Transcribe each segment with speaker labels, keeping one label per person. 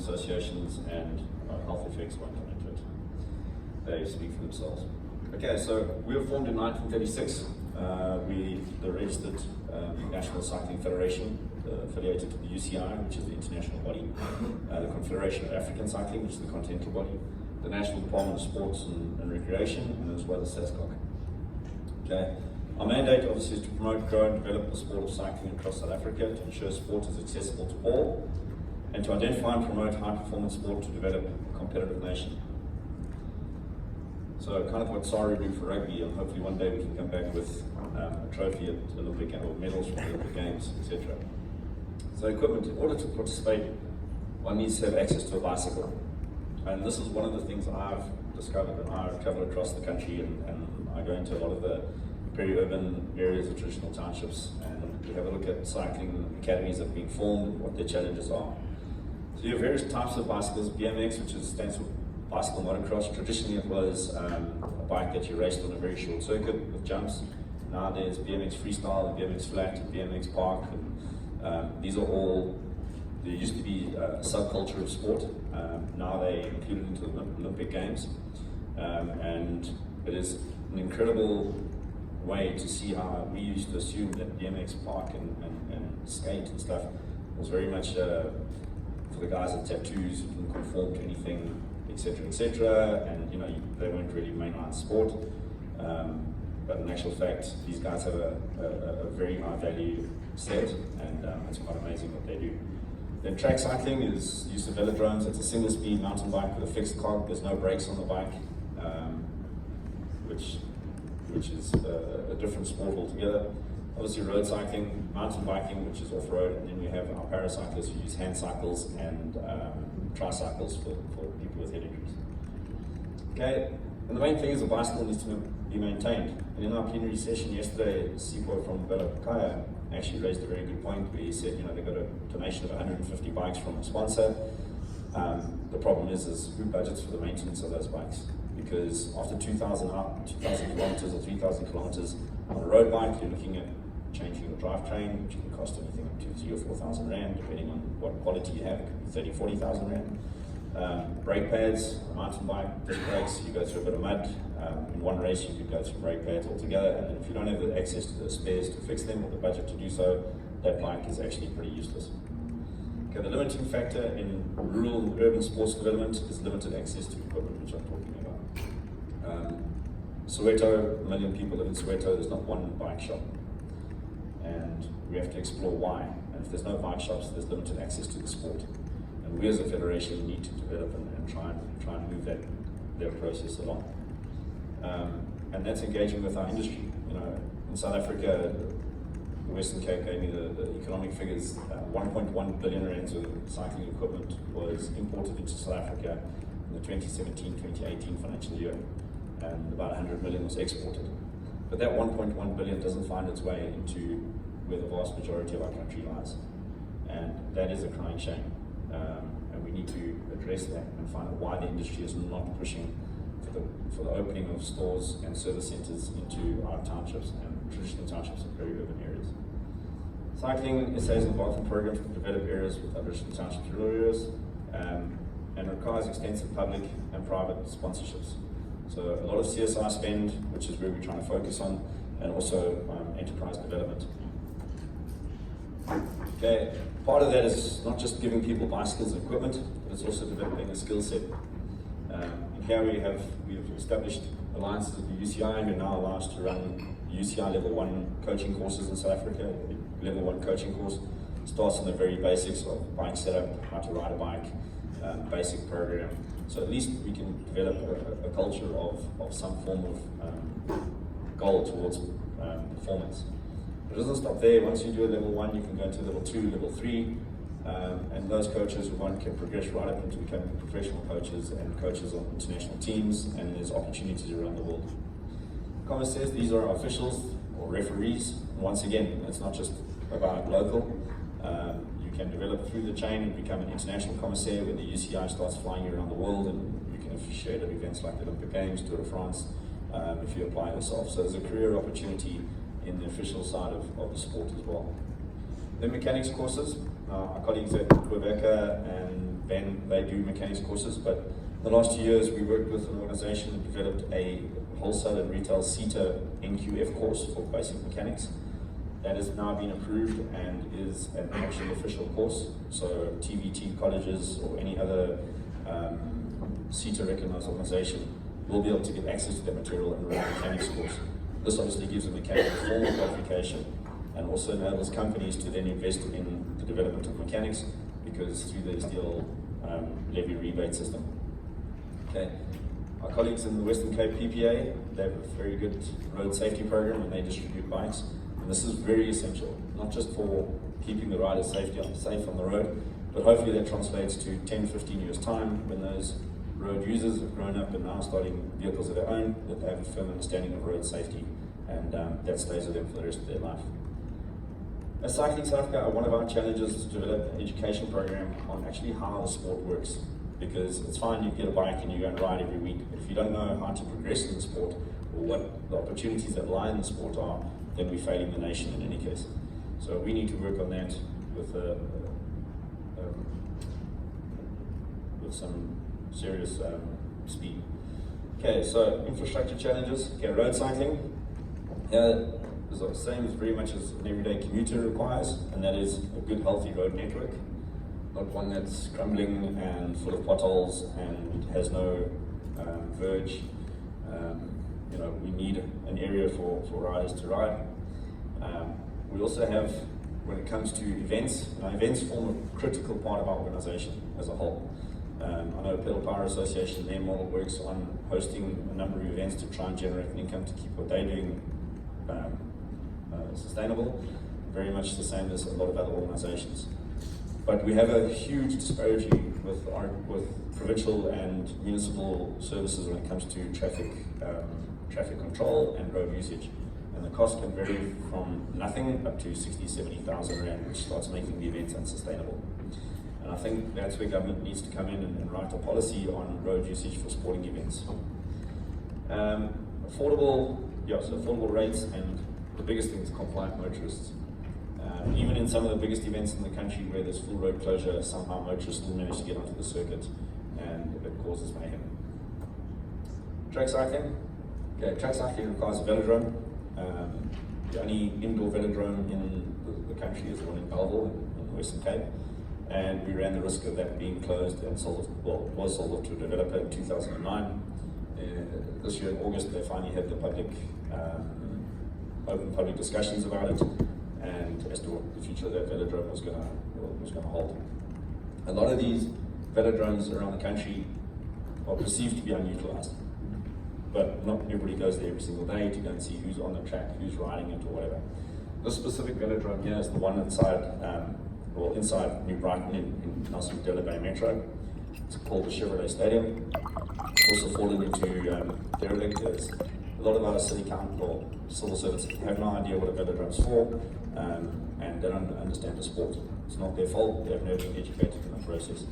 Speaker 1: associations, and health effects won't come into it. They speak for themselves. Okay, so we were formed in 1936. We the registered National Cycling Federation, affiliated to the UCI, which is the international body, the Confederation of African Cycling, which is the continental body, the National Department of Sports and Recreation, and as well as SASCOC. Okay. Our mandate obviously is to promote, grow and develop the sport of cycling across South Africa, to ensure sport is accessible to all, and to identify and promote high performance sport to develop a competitive nation. So kind of what SARU do for rugby, and hopefully one day we can come back with a trophy at Olympic or medals from the Olympic Games, etc. So equipment, in order to participate, one needs to have access to a bicycle. And this is one of the things I've discovered when I travel across the country and I go into a lot of the peri-urban areas of traditional townships, and we have a look at cycling academies that are being formed and what their challenges are. So you have various types of bicycles. BMX, which stands for bicycle motocross. Traditionally it was a bike that you raced on a very short circuit with jumps. Now there's BMX freestyle and BMX flat and BMX park. And, these are all, there used to be a subculture of sport. Now they included into the Olympic Games. And it is an incredible way to see how we used to assume that BMX park and skate and stuff was very much for the guys with tattoos who didn't conform to anything, etc., and you know, they weren't really mainline sport. But in actual fact, these guys have a very high value set, and it's quite amazing what they do. Then track cycling is use of velodromes. It's a single speed mountain bike with a fixed cog. There's no brakes on the bike, which is a different sport altogether. Obviously road cycling, mountain biking, which is off-road, and then we have our paracyclists who use hand cycles and tricycles for people with head injuries. Okay, and the main thing is the bicycle needs to be maintained. And in our plenary session yesterday, Sipho from Bella Kaya actually raised a very good point where he said, you know, they got a donation of 150 bikes from a sponsor. The problem is who budgets for the maintenance of those bikes? Because after 2,000 kilometers or 3,000 kilometers on a road bike, you're looking at changing the drivetrain, which can cost anything up to 3,000 or 4,000 rand, depending on what quality you have. It could be 30,000, 40,000 rand. Brake pads, a mountain bike, disc brakes, you go through a bit of mud. In one race, you could go through brake pads altogether, and if you don't have the access to the spares to fix them or the budget to do so, that bike is actually pretty useless. Okay, the limiting factor in rural and urban sports development is limited access to equipment, which I'm talking about. Soweto, 1 million people live in Soweto, there's not one bike shop. And we have to explore why. And if there's no bike shops, there's limited access to the sport. And we as a federation need to develop and try and move that process along. And that's engaging with our industry. You know, in South Africa, the Western Cape gave me the economic figures. 1.1 billion rands of cycling equipment was imported into South Africa in the 2017-2018 financial year, and about 100 million was exported. But that 1.1 billion doesn't find its way into where the vast majority of our country lies. And that is a crying shame. And we need to address that and find out why the industry is not pushing for the opening of stores and service centres into our townships and traditional townships and very urban areas. Cycling SA is involved in programs to develop areas with traditional townships, rural areas, and requires extensive public and private sponsorships. So a lot of CSI spend, which is where we're trying to focus on, and also enterprise development. Okay, part of that is not just giving people bicycles and equipment, but it's also developing a skill set. And here we've established alliances with the UCI, and we're now allowed to run UCI Level 1 coaching courses in South Africa. The Level 1 coaching course starts on the very basics of bike setup, how to ride a bike, basic program. So at least we can develop a culture of some form of goal towards performance. But it doesn't stop there. Once you do a Level 1, you can go to Level 2, Level 3, and those coaches who want can progress right up into becoming professional coaches and coaches on international teams, and there's opportunities around the world. Commissaires, these are our officials or referees. And once again, it's not just about local. You can develop through the chain and become an international commissaire when the UCI starts flying you around the world, and you can officiate at events like the Olympic Games, Tour de France, if you apply yourself. So there's a career opportunity in the official side of the sport as well. The mechanics courses, our colleagues at Quebec and then they do mechanics courses. But in the last 2 years, we worked with an organization that developed a wholesale and retail CETA NQF course for basic mechanics. That has now been approved and is an actual official course. So TVT colleges or any other CETA recognized organization will be able to get access to that material and run a mechanics course. This obviously gives a mechanic a formal qualification and also enables companies to then invest in the development of mechanics, because through the SDL levy rebate system. Okay. Our colleagues in the Western Cape PPA, they have a very good road safety program and they distribute bikes. And this is very essential, not just for keeping the riders safe on the road, but hopefully that translates to 10, 15 years time when those road users have grown up and now starting vehicles of their own, that they have a firm understanding of road safety, and that stays with them for the rest of their life. As Cycling South Africa, one of our challenges is to develop an education program on actually how the sport works. Because it's fine, you get a bike and you go and ride every week, but if you don't know how to progress in the sport or what the opportunities that lie in the sport are, then we're failing the nation in any case. So we need to work on that with some serious speed. Okay, so infrastructure challenges. Okay, road cycling. Is the same as very much as an everyday commuter requires, and that is a good, healthy road network. Not one that's crumbling and full of potholes and has no verge. We need an area for riders to ride. We also have, when it comes to events, events form a critical part of our organization as a whole. I know Pedal Power Association, their model works on hosting a number of events to try and generate an income to keep what they're doing sustainable, very much the same as a lot of other organizations. But we have a huge disparity with provincial and municipal services when it comes to traffic control and road usage. And the cost can vary from nothing up to 60, 70,000 Rand, which starts making the events unsustainable. And I think that's where government needs to come in and write a policy on road usage for sporting events. Affordable rates, and the biggest thing is compliant motorists. Even in some of the biggest events in the country where there's full road closure, somehow motorists still manage to get onto the circuit and it causes mayhem. Track cycling. Okay, track cycling requires a velodrome. The only indoor velodrome in the country is the one in Bellville in the Western Cape. And we ran the risk of that being closed and was sold off to a developer in 2009. This year in August, they finally had the open public discussions about it, and as to what the future of that velodrome was going to hold. A lot of these velodromes around the country are perceived to be unutilized, but not everybody goes there every single day to go and see who's on the track, who's riding it, or whatever. This specific velodrome here is the one inside New Brighton in Nelson Mandela Bay Metro. It's called the Chevrolet Stadium. It's also fallen into derelict. A lot of our city council or civil servants have no idea what a velodrome's for, and they don't understand the sport. It's not their fault, they have never been educated in the process.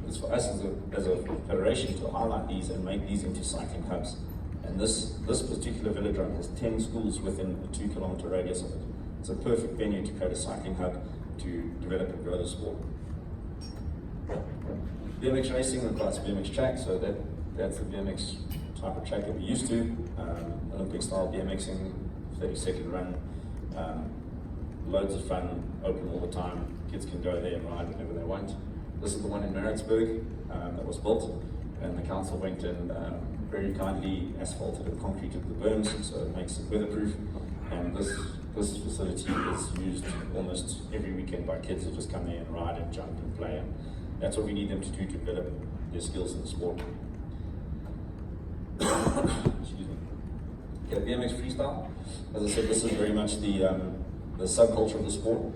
Speaker 1: It's for us as a federation to highlight these and make these into cycling hubs. And this particular velodrome has 10 schools within a 2-kilometer radius of it. It's a perfect venue to create a cycling hub to develop and grow the sport. BMX racing requires BMX track, so that's the BMX type of track that we're used to. Olympic style BMXing, 30-second run, loads of fun, open all the time. Kids can go there and ride whenever they want. This is the one in Maritzburg that was built, and the council went and very kindly asphalted and concreted the berms, so it makes it weatherproof. And this facility is used almost every weekend by kids who just come there and ride and jump and play. And that's what we need them to do to develop their skills in the sport. Excuse me. Okay, BMX freestyle. As I said, this is very much the subculture of the sport.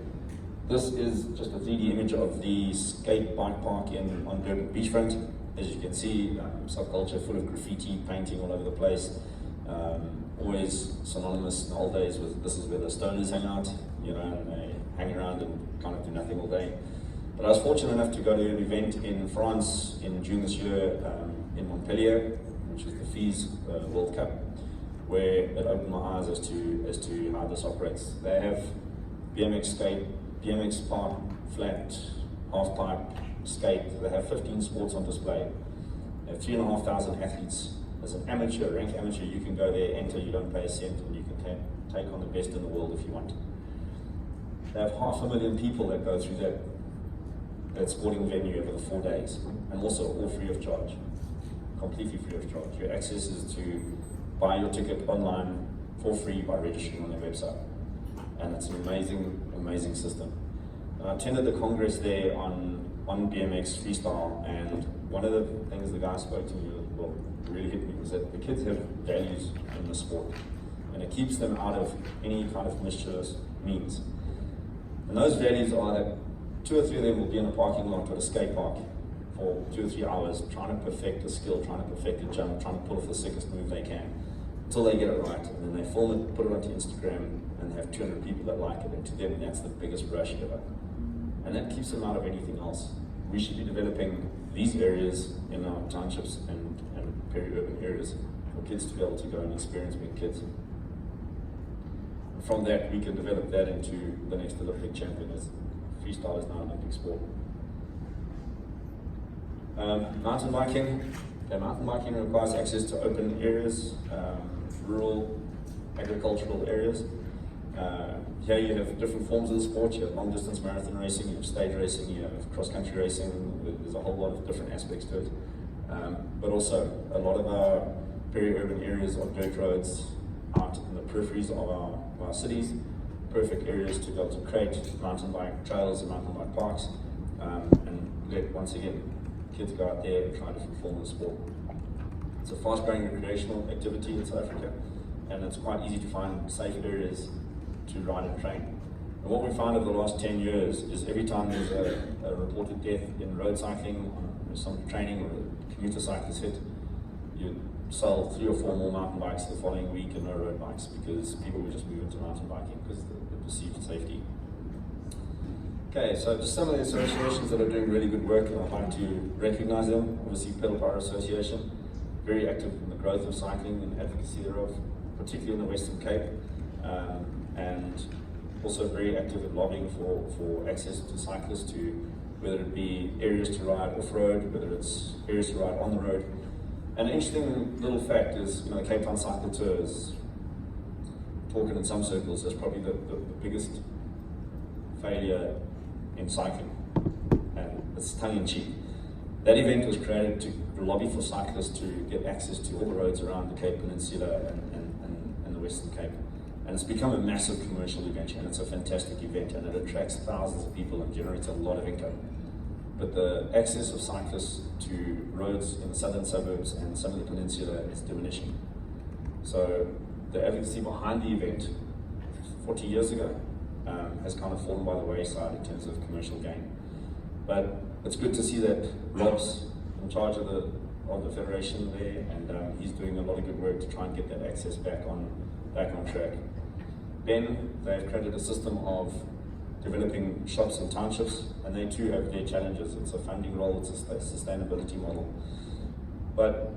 Speaker 1: This is just a 3D image of the skate bike park on Durban beachfront. As you can see, subculture full of graffiti, painting all over the place. Always synonymous in the old days with this is where the stoners hang out, and they hang around and kind of do nothing all day. But I was fortunate enough to go to an event in France in June this year in Montpellier, which is the FIS World Cup, where it opened my eyes as to how this operates. They have BMX skate, BMX park, flat, half pipe, skate. They have 15 sports on display. They have 3,500 athletes. As an amateur, ranked amateur, you can go there, enter, you don't pay a cent, and you can take on the best in the world if you want. They have 500,000 people that go through that sporting venue over the 4 days, and also all free of charge, completely free of charge. Your access is to buy your ticket online for free by registering on their website, and it's an amazing, amazing system. I attended the Congress there on BMX freestyle, and one of the things the guy spoke to me, well, really hit me, was that the kids have values in the sport, and it keeps them out of any kind of mischievous means. And those values are that 2 or 3 of them will be in a parking lot or a skate park for 2 or 3 hours, trying to perfect a skill, trying to perfect a jump, trying to pull off the sickest move they can, until they get it right, and then they film it, put it onto Instagram, and they have 200 people that like it, and to them that's the biggest rush ever. And that keeps them out of anything else. We should be developing these areas in our townships and peri-urban areas for kids to be able to go and experience being kids. And from that, we can develop that into the next Olympic champion, as freestyle is now an Olympic sport. Mountain biking. Okay, mountain biking requires access to open areas, rural, agricultural areas. Here you have different forms of the sport. You have long distance marathon racing, you have stage racing, you have cross country racing. There's a whole lot of different aspects to it. But also a lot of our peri-urban areas are dirt roads out in the peripheries of our cities. Perfect areas to be able to create mountain bike trails and mountain bike parks, and let, once again, kids go out there and try different forms of sport. It's a fast growing recreational activity in South Africa, and it's quite easy to find safe areas to ride and train. And what we found over the last 10 years is every time there's a reported death in road cycling, or some training, or a commuter cyclist hit, you sell 3 or 4 more mountain bikes the following week and no road bikes, because people will just move into mountain biking because of the perceived safety. Okay, so just some of the associations that are doing really good work, and I'd like to recognize them. Obviously, Pedal Power Association, very active in the growth of cycling and advocacy thereof, particularly in the Western Cape, and also very active in lobbying for access to cyclists, to whether it be areas to ride off-road, whether it's areas to ride on the road. And an interesting little fact is, the Cape Town Cycle Tour is talking in some circles as probably the biggest failure in cycling, and it's tongue-in-cheek. That event was created to lobby for cyclists to get access to all the roads around the Cape Peninsula and the Western Cape. And it's become a massive commercial event, and it's a fantastic event, and it attracts thousands of people and generates a lot of income. But the access of cyclists to roads in the southern suburbs and some of the peninsula is diminishing. So the advocacy behind the event 40 years ago has kind of fallen by the wayside in terms of commercial gain. But it's good to see that Rob's in charge of the federation there, and he's doing a lot of good work to try and get that access back on track. Ben, they've created a system of developing shops and townships, and they too have their challenges. It's a funding role, it's a sustainability model. But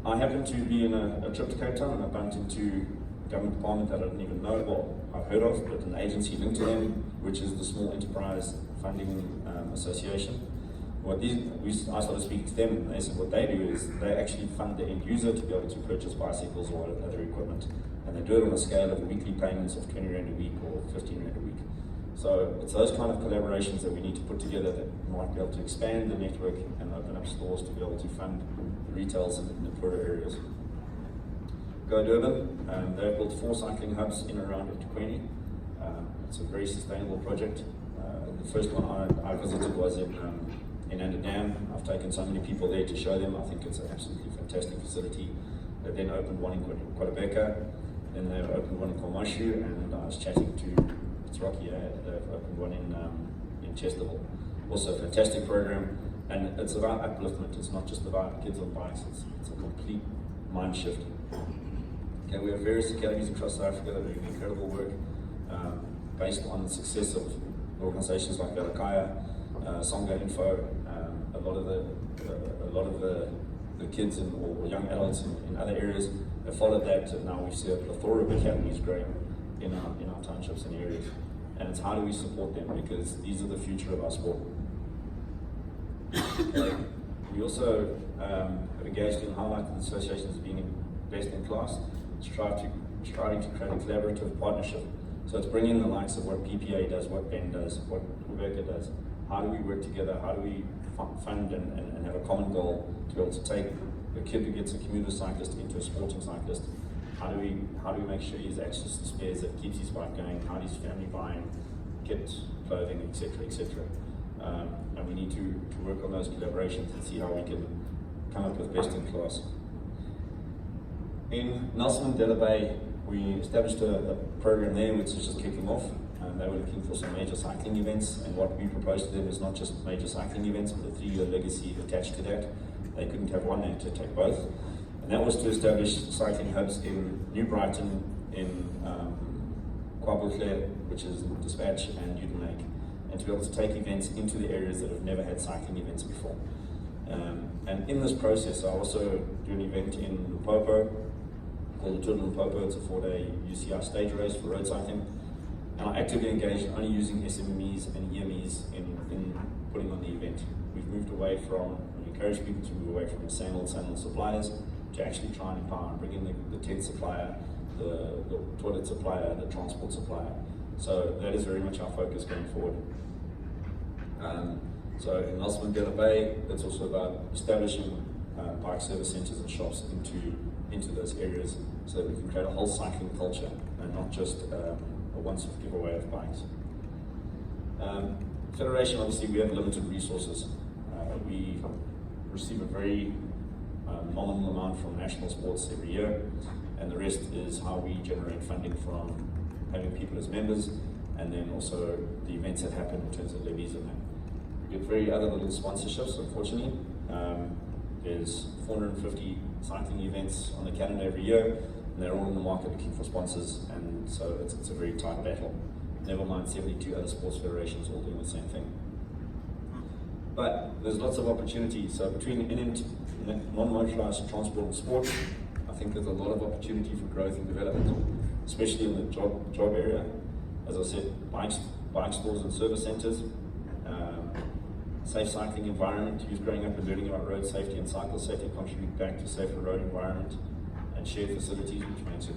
Speaker 1: I happened to be in a trip to Cape Town, and I bumped into a government department that I didn't even know, well, I've heard of, but an agency linked to them, which is the Small Enterprise Funding Association. I started speaking to them, and they said what they do is they actually fund the end user to be able to purchase bicycles or other equipment. And they do it on a scale of weekly payments of 20 Rand a week or 15 Rand a week. So it's those kind of collaborations that we need to put together that might be able to expand the network and open up stores to be able to fund the retails in the poorer areas. Go Durban, they've built 4 cycling hubs in and around eThekwini. It's a very sustainable project. The first one I visited was in Anderdam. I've taken so many people there to show them. I think it's an absolutely fantastic facility. They then opened one in Quadabeka, then they opened one in Komashu, and I was chatting to, it's Rocky, they've opened one in Chesterville. Also a fantastic program, and it's about upliftment. It's not just about kids on bikes, it's a complete mind shift. Okay, we have various academies across South Africa that are doing incredible work based on the success of organizations like Velakaya, Songa Info. A lot of the kids or young adults in other areas have followed that, and now we see a plethora of academies growing in our townships and areas. And it's how do we support them, because these are the future of our sport. We also have engaged in highlighting the association as being best in class, striving to create a collaborative partnership. So it's bringing the likes of what PPA does, what Ben does, what Rebecca does. How do we work together? How do we fund and have a common goal to be able to take a kid who gets a commuter cyclist into a sporting cyclist? How do we make sure he has access to spares that keeps his bike going? How does his family buying, get clothing, etc., etc. And we need to work on those collaborations and see how we can come up with best in class. In Nelson Mandela Bay, we established a program there which is just kicking off. They were looking for some major cycling events, and what we proposed to them is not just major cycling events, but a 3-year legacy attached to that. They couldn't have one, they had to take both. And that was to establish cycling hubs in New Brighton, in KwaBotle, which is Dispatch, and Newton Lake, and to be able to take events into the areas that have never had cycling events before. And in this process, I also do an event in Limpopo called the Tour de Limpopo. It's a 4-day UCI stage race for road cycling. And I actively engage only using SMEs and EMEs in putting on the event. We've moved away from, we encourage people to move away from the same old suppliers to actually try and empower and bring in the tent supplier, the toilet supplier, the transport supplier. So that is very much our focus going forward. So in Nelson Mandela Bay, it's also about establishing bike service centres and shops into those areas so that we can create a whole cycling culture and not just a once-off giveaway of bikes. Federation, obviously, we have limited resources. We receive a very nominal amount from national sports every year, and the rest is how we generate funding from having people as members, and then also the events that happen in terms of levies and that. We get very other little sponsorships, unfortunately. There's 450 cycling events on the calendar every year, and they're all in the market looking for sponsors, and so it's a very tight battle. Never mind 72 other sports federations all doing the same thing. But there's lots of opportunity. So between non-motorized transport and sport, I think there's a lot of opportunity for growth and development, especially in the job area. As I said, bike stores and service centres, safe cycling environment, youth growing up and learning about road safety and cycle safety contribute back to safer road environment, and shared facilities, which makes it,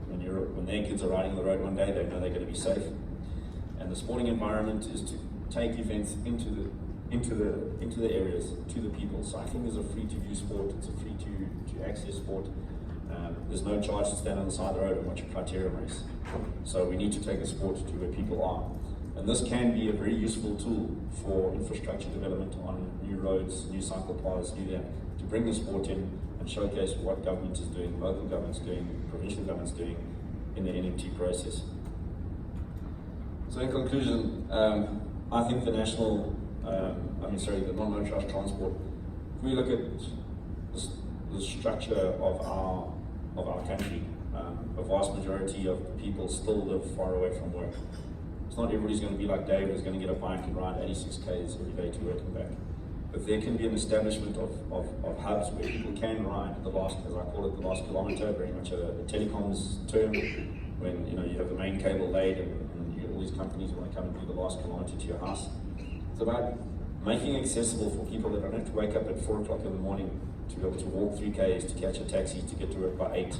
Speaker 1: when their kids are riding the road one day, they know they're going to be safe. And the sporting environment is to take events into the areas, to the people. Cycling is a free-to-view sport, it's a free-to-access sport. There's no charge to stand on the side of the road and watch a criterium race. So we need to take the sport to where people are. And this can be a very useful tool for infrastructure development on new roads, new cycle paths, new that, to bring the sport in and showcase what government is doing, local government's doing, provincial government's doing in the NMT process. So in conclusion, I think the the non-motorized transport, if we look at the structure of our country, a vast majority of people still live far away from work. It's not everybody's going to be like Dave, who's going to get a bike and ride 86 k's every day to work and back. But there can be an establishment of hubs where people can ride the last, as I call it, the last kilometre, very much a telecoms term, when you have the main cable laid and you get all these companies want to come and do the last kilometre to your house. It's about making it accessible for people that don't have to wake up at 4 o'clock in the morning to be able to walk 3 k's to catch a taxi to get to work by 8.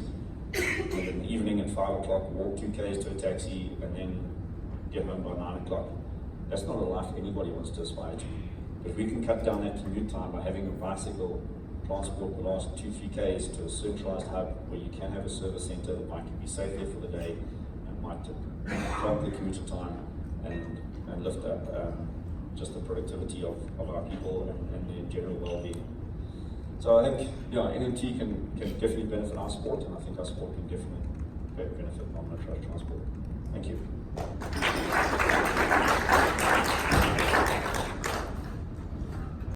Speaker 1: And in the evening at 5 o'clock, walk 2 k's to a taxi and then get home by 9 o'clock. That's not a life anybody wants to aspire to. But if we can cut down that commute time by having a bicycle transport the last 2-3 k's to a centralised hub where you can have a service centre, the bike can be safe there for the day and might drop the commuter time and lift up just the productivity of our people and their general well-being. So I think NMT can definitely benefit our sport, and I think our sport can definitely benefit non-motorised transport. Thank you.